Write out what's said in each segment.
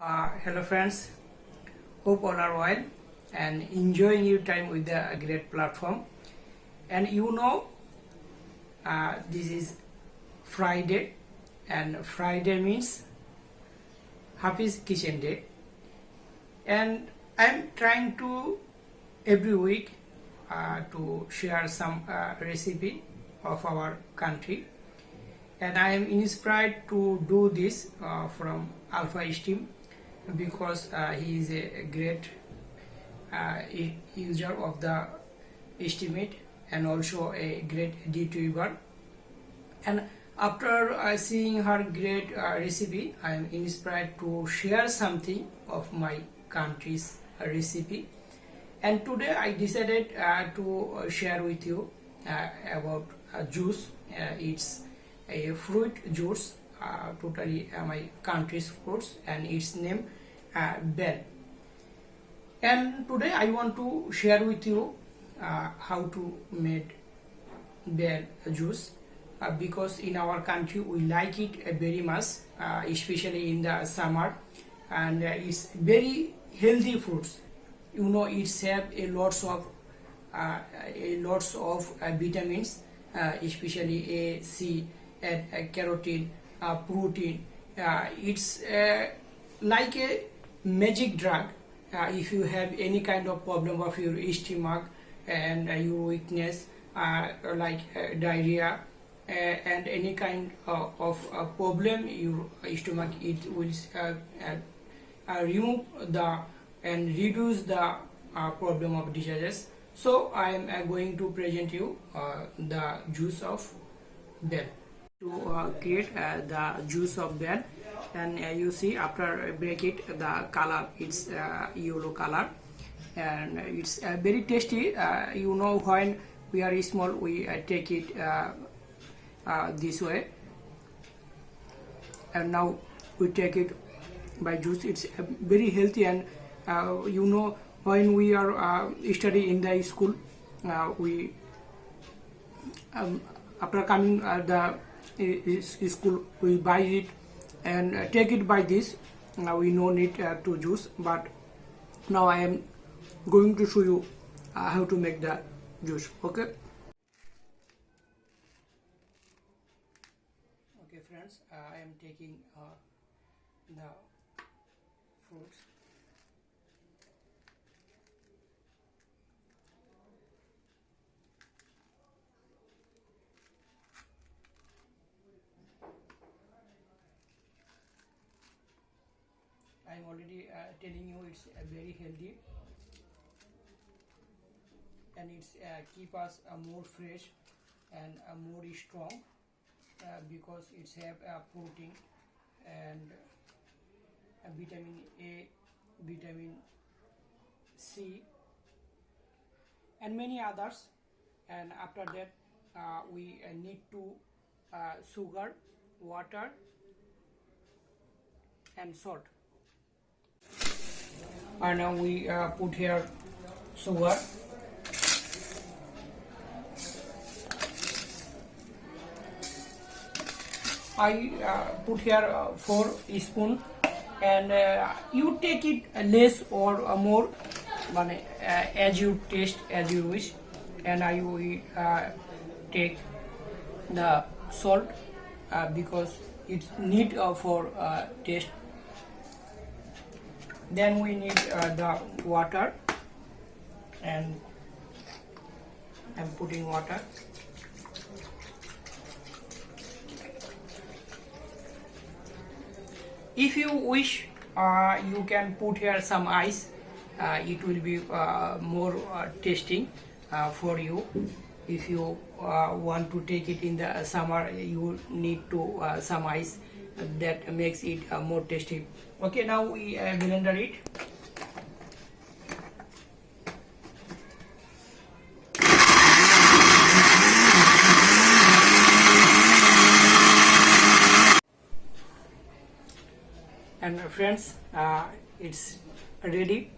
Hello friends, hope all are well and enjoying your time with the great platform. And this is Friday, and Friday means Happy's Kitchen Day. And I'm trying to every week to share some recipe of our country, and I am inspired to do this from Alpha Esteem because he is a great user of the estimate and also a great YouTuber. And after seeing her great recipe, I am inspired to share something of my country's recipe. And today I decided to share with you about juice. It's a fruit juice, totally my country's fruits, and its name bell. And today I want to share with you how to make bell juice because in our country we like it very much, especially in the summer, and it's very healthy fruits. It's have lots of vitamins, especially A, C, and carotene, protein. It's like a magic drug. If you have any kind of problem of your stomach and your weakness, like diarrhea and any kind of problem your stomach, it will remove the and reduce the problem of diseases. So I am going to present you the juice of bell. To create the juice of bell, and you see after break it, the color it's yellow color, and it's very tasty. When we are small, we take it this way, and now we take it by juice. It's very healthy, and when we are study in the school, we after coming the school, we buy it and take it by this. Now we no need to juice, but now I am going to show you how to make the juice. Okay friends, I am taking the fruits. I am already telling you it's very healthy, and it's keep us more fresh and more strong because it's have protein and vitamin A, vitamin C, and many others. And after that, we need to sugar, water, and salt. And now we put here sugar. I put here 4 spoons, and you take it less or more, as you taste, as you wish. And I will take the salt because it's need for taste. Then we need the water, and I'm putting water. If you wish, you can put here some ice. It will be more tasting for you. If you want to take it in the summer, you need to some ice. That makes it more tasty. Okay, now we blender it. And friends, it's ready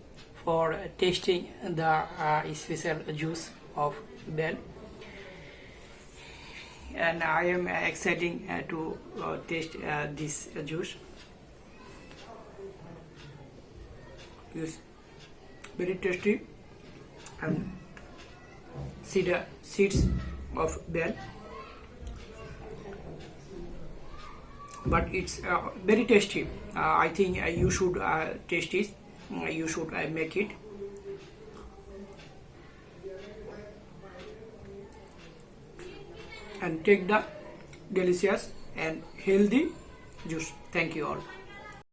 for tasting the special juice of bell. And I am excited to taste this juice. is very tasty, and seeds of bell, but it's very tasty. I think you should taste it. You should make it. And take the delicious and healthy juice. Thank you all.